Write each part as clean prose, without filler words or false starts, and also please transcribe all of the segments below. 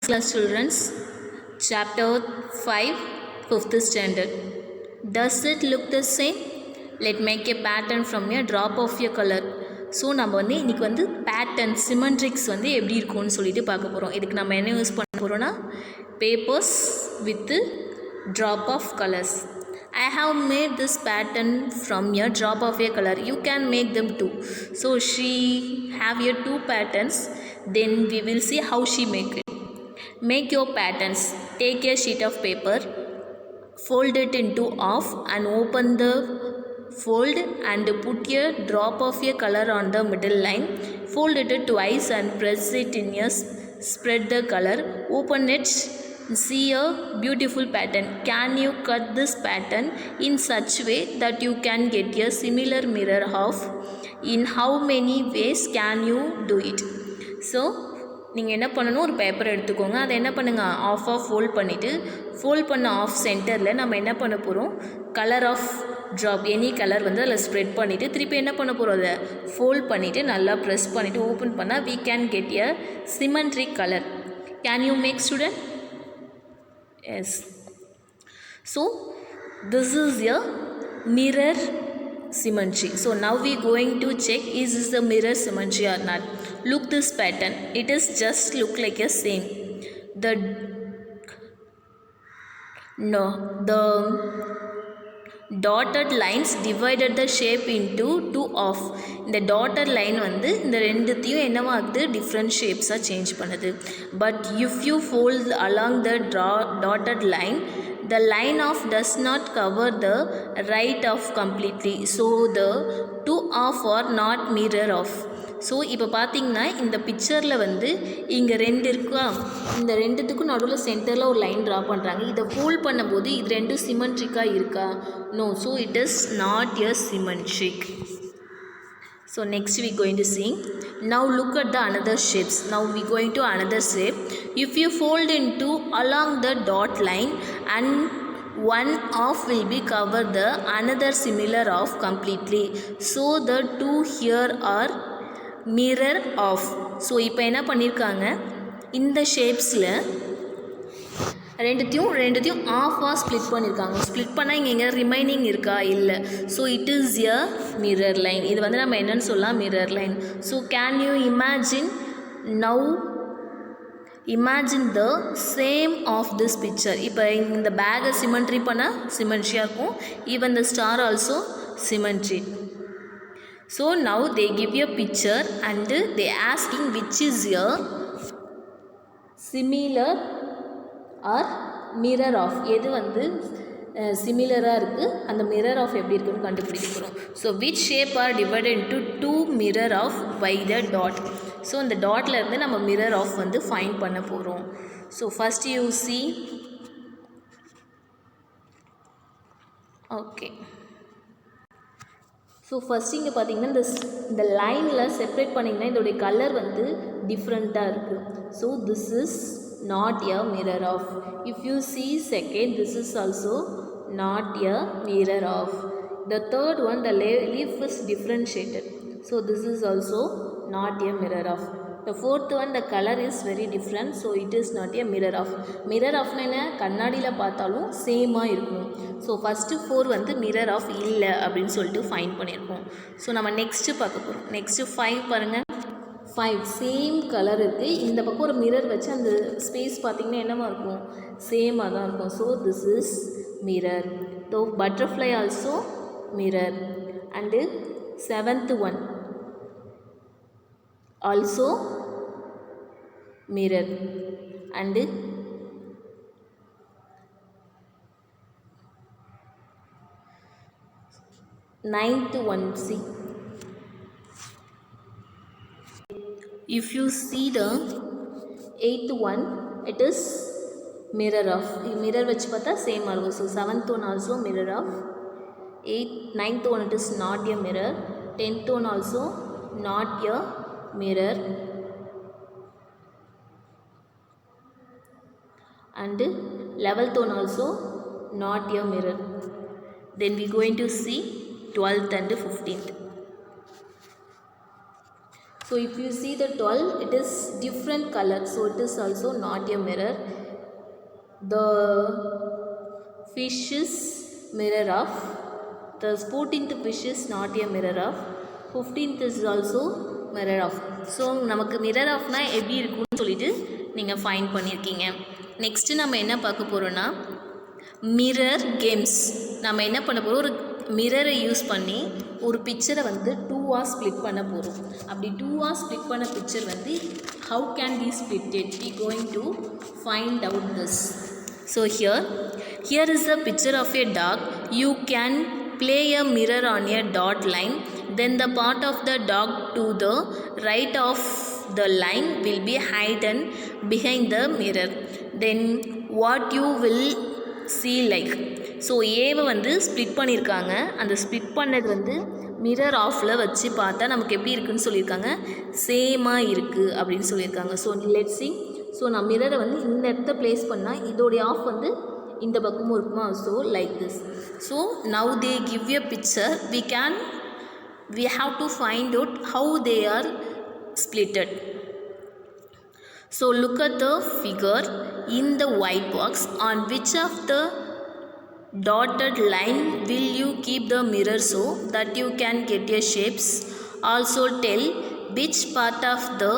Class children's chapter 5 5th standard. Does it look the same? Let make a pattern from a drop of your color. So நம்ம வந்து இன்றைக்கி வந்து pattern சிமெண்ட்ரிக்ஸ் வந்து எப்படி இருக்கும்னு சொல்லிட்டு பார்க்க போகிறோம். இதுக்கு நம்ம என்ன யூஸ் பண்ண போகிறோன்னா papers with drop of colours. I have made this pattern from a drop of a color. You can make them too. So she have here two patterns. Then we will see how she make it. Make your patterns. Take a sheet of paper, fold it into half and open the fold and put a drop of a color on the middle line. Fold it twice and press it in a spread the color. Open it. See a beautiful pattern. Can you cut this pattern in such way that you can get a similar mirror of? In how many ways can you do it? So நீங்கள் என்ன பண்ணணும், ஒரு paper எடுத்துக்கோங்க. அதை என்ன பண்ணுங்கள், ஆஃபாக fold பண்ணிவிட்டு ஃபோல்ட் பண்ண ஆஃப் சென்டரில் நம்ம என்ன பண்ண போகிறோம், colour of drop any colour வந்து அதில் ஸ்ப்ரெட் பண்ணிவிட்டு திருப்பி என்ன பண்ண போகிறோம், அதை ஃபோல்ட் பண்ணிவிட்டு நல்லா ப்ரெஸ் பண்ணிவிட்டு ஓப்பன் பண்ணால் we can get a symmetric color. Can you make, student? Yes. So this is a mirror symmetry. So now we going to check is this the mirror symmetry or not. Look this pattern. It is just look like a same. The dotted lines divided the shape into two of. இந்த dotted line வந்து இந்த ரெண்டுத்தையும் என்னவாகுது, different shapes-ஆ change பண்ணுது. But if you fold along the dotted line, the line of does not cover the right of completely. So the two of are not mirror of. So இப்போ பார்த்தீங்கன்னா இந்த பிக்சரில் வந்து இங்கே ரெண்டு இருக்கா, இந்த ரெண்டுத்துக்கும் நடுவில் சென்டரில் ஒரு லைன் ட்ரா பண்ணுறாங்க. இதை ஃபோல்ட் பண்ணும்போது இது ரெண்டும் சிமெண்ட்ரிக்காக இருக்கா? No. So it is not a symmetric. So next we going to see. Now look at the another shapes. Now we going to another shape. If you fold into along the dot line and one off will be cover the another similar off completely. So the two here are mirror off. So இப்போ என்ன பண்ணியிருக்காங்க, இந்த ஷேப்ஸில் ரெண்டுத்தையும் ஆஃபாக split பண்ணியிருக்காங்க. Split பண்ணால் இங்கே எங்கே remaining இருக்கா? இல்லை. So it is a mirror line. இது வந்து நம்ம என்னென்னு சொல்லலாம், mirror line. So can you imagine now imagine the same of this picture. இப்போ இந்த பேக்கை சிமெண்ட்ரி பண்ணால் சிமெண்ட்ரியாக இருக்கும். Even the star also symmetry. So now they give you a picture and they asking which is your similar or mirror of. எது வந்து சிமிலராக இருக்குது, அந்த மிரர் ஆஃப் எப்படி இருக்குன்னு கண்டுபிடிக்க போகிறோம். So which shape are divided into two mirror of by the dot. So அந்த டாட்டில் இருந்து நம்ம மிரர் ஆஃப் வந்து ஃபைண்ட் பண்ண போகிறோம். So first you see. Okay. So first இங்கே பார்த்தீங்கன்னா இந்த லைனில் செப்ரேட் பண்ணிங்கன்னா இதோடைய கலர் வந்து டிஃப்ரெண்ட்டாக இருக்குது. So this is not a mirror half. If you see second, this is also not a mirror of. The third one, the leaf is differentiated. So this is also not a mirror of. The fourth one, the color is very different. So it is not a mirror of. Mirror of என்ன, கண்ணாடியில் பார்த்தாலும் சேமாக இருக்கும். So first 4 வந்து mirror of இல்லை அப்படின்னு சொல்லிட்டு fine பண்ணியிருக்கோம். ஸோ நம்ம நெக்ஸ்ட்டு பார்க்க போகிறோம். நெக்ஸ்ட்டு 5 பாருங்கள். 5 சேம் கலர் இருக்குது. இந்த பக்கம் ஒரு மிரர் வச்சு அந்த ஸ்பேஸ் பார்த்திங்கன்னா என்னவாக இருக்கும், சேமாக தான் இருக்கும். So this is mirror. So butterfly also mirror. And 7th one also mirror. And 9th one, see. If you see the 8th one, it is mirror of. Mirror வச்சு பார்த்தா சேமாக இருக்கும். So 7th one also mirror of. 9th one, it is not a mirror. 10th one also not a mirror. And 11th one also not a mirror. Then we going to see 12th and 15th. So if you see the 12, it is different color, so it is also not a mirror. The fish is mirror of, the 14th fish is not a mirror of, 15th is also mirror of. So நமக்கு mirror ஆஃப்னா எப்படி இருக்கும்னு சொல்லிட்டு நீங்கள் find பண்ணியிருக்கீங்க. Next நம்ம என்ன பார்க்க போகிறோன்னா மிரர் கேம்ஸ். நம்ம என்ன பண்ண போகிறோம், ஒரு மிரரை யூஸ் பண்ணி ஒரு பிக்சரை வந்து 2ஆக ஸ்ப்ளிட் பண்ண போகிறோம். அப்படி 2ஆக ஸ்ப்ளிட் பண்ண பிக்சர் வந்து how can we split it? We going to find out this. So here is a picture of a dog. You can play a mirror on a dot line, then the part of the dog to the right of the line will be hidden behind the mirror. Then what you will see like. So ஏவை வந்து split பண்ணியிருக்காங்க. அந்த split பண்ணது வந்து mirror ஆஃபில் வச்சு பார்த்தா நமக்கு எப்படி இருக்குதுன்னு சொல்லியிருக்காங்க, சேமாக இருக்குது அப்படின்னு சொல்லியிருக்காங்க. So let's see. ஸோ நான் மிரரை வந்து இந்த இடத்த ப்ளேஸ் பண்ணால் இதோடைய ஆஃப் வந்து இந்த பக்கமும் இருக்குமா. So like this. So now they give a picture. we have to find out how they are splitted. So look at the figure in the white box. On which of the dotted line will you keep the mirror so that you can get your shapes? Also tell which part of the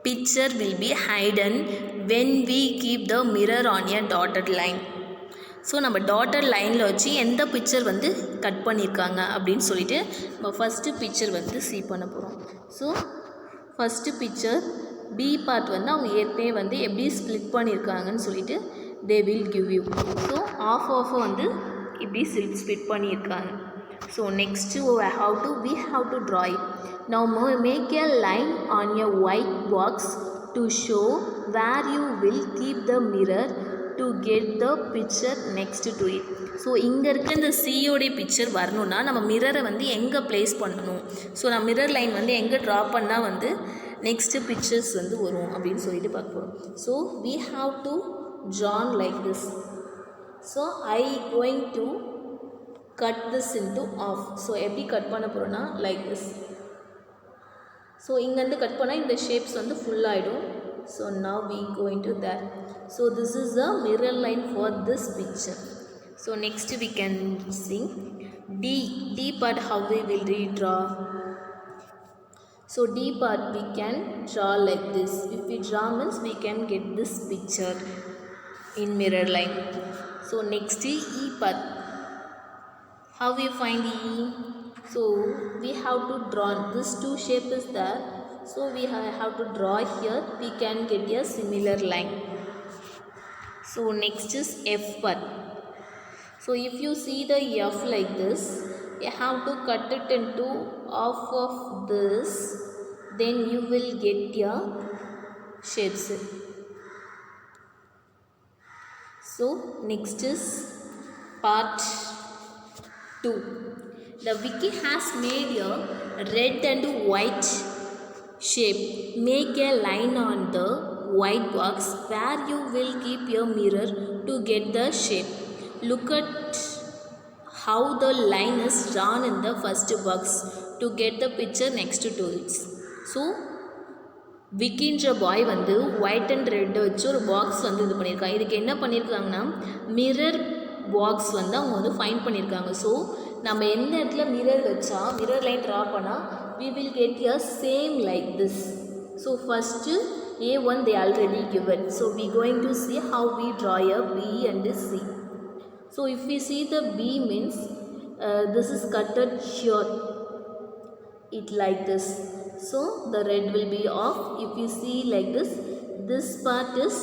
picture will be hidden when we keep the mirror on a dotted line. So நம்ம dotted லைனில் வச்சு எந்த picture வந்து cut பண்ணியிருக்காங்க அப்படின்னு சொல்லிட்டு நம்ம first picture வந்து see பண்ண போகிறோம். So first picture B part வந்து அவங்க ஏற்கனவே வந்து எப்படி ஸ்ப்ளிட் பண்ணியிருக்காங்கன்னு சொல்லிட்டு they will give you. So half வந்து இப்படி ஸ்ப்ளிட் பண்ணியிருக்காங்க. So next we have to draw it. Now make a line on a white box to show where you will keep the mirror to get the picture next to it. So இங்கே இருக்க இந்த சியோடைய picture வரணுன்னா நம்ம மிரரை வந்து எங்கே place பண்ணணும், so நான் mirror line வந்து எங்கே ட்ரா பண்ணால் வந்து நெக்ஸ்ட்டு பிக்சர்ஸ் வந்து வரும் அப்படின்னு சொல்லிட்டு பார்க்க போகிறோம். So we have to draw like this. So I going to cut this into half. So எப்படி கட் பண்ண போகிறோன்னா லைக் திஸ். ஸோ இங்கேருந்து கட் பண்ணால் இந்த ஷேப்ஸ் வந்து ஃபுல் ஆகிடும். So now we go into that. So this is a mirror line for this picture. So next we can see D part, how we will redraw. So D part we can draw like this. If we draw means we can get this picture in mirror line. So next E part, how we find E? So we have to draw this two shape is there. So we have to draw here, we can get a similar line. So next is F part. So if you see the F like this, you have to cut it into half of this, then you will get your shapes. So next is part 2. The Vicky has made a red and white shape. Make a line on the white box where you will keep your mirror to get the shape. Look at how the line is drawn in the first box to get the picture next to it. So விக்கின்ற பாய் வந்து white and red வச்சு ஒரு box வந்து இது பண்ணியிருக்காங்க. இதுக்கு என்ன பண்ணியிருக்காங்கன்னா mirror box வந்து அவங்க வந்து ஃபைண்ட் பண்ணியிருக்காங்க. ஸோ நம்ம எந்த இடத்துல மிரர் வச்சா மிரர் லைன் ட்ரா பண்ணால் we will get a same like this. So first A1 they already given. So we going to see how we draw a B and a C. So if we see the B means this is cutted here, it like this. So the red will be off. If you see like this, this part is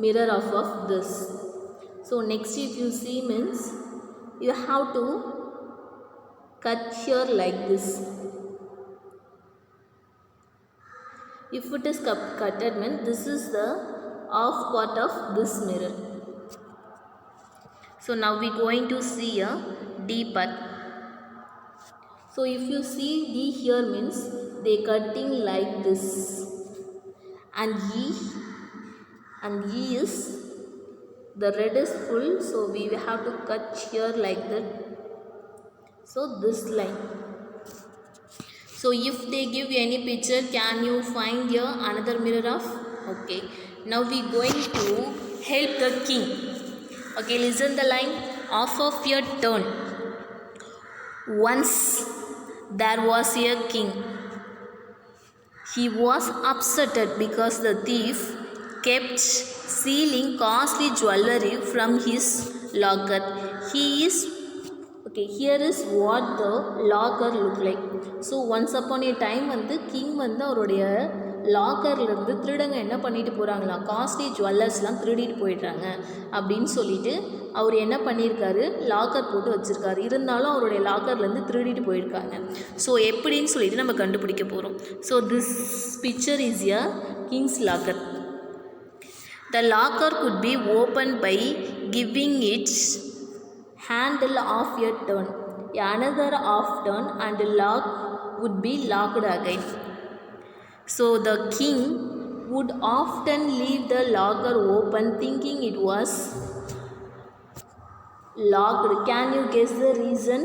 mirror of this. So next if you see means you have to cut here like this. If it is cutted means this is the off part of this mirror. So now we going to see a D part. So if you see D here means they cutting like this, and E is the red is full, so we have to cut here like that. So this line. So if they give any picture, can you find here another mirror of? Okay. Now we going to help the king. Okay, listen the line. Off of your turn. Once there was a king. He was upset because the thief kept stealing costly jewelry from his locker. Here is what the locker look like. So once upon a time வந்து king வந்து அவருடைய லாக்கர்லேருந்து திருடங்க என்ன பண்ணிட்டு போகிறாங்களா, costly ஜுவல்லர்ஸ்லாம் திருடிட்டு போயிடுறாங்க அப்படின்னு சொல்லிட்டு அவர் என்ன பண்ணியிருக்காரு, லாக்கர் போட்டு வச்சுருக்காரு. இருந்தாலும் அவருடைய லாக்கர்லேருந்து திருடிட்டு போயிருக்காங்க. ஸோ எப்படின்னு சொல்லிட்டு நம்ம கண்டுபிடிக்க போகிறோம். So this picture is a Kings locker. The locker could be opened by giving its handle of a turn. Another of turn and lock would be locked again. So the king would often leave the locker open thinking it was locked. Can you guess the reason?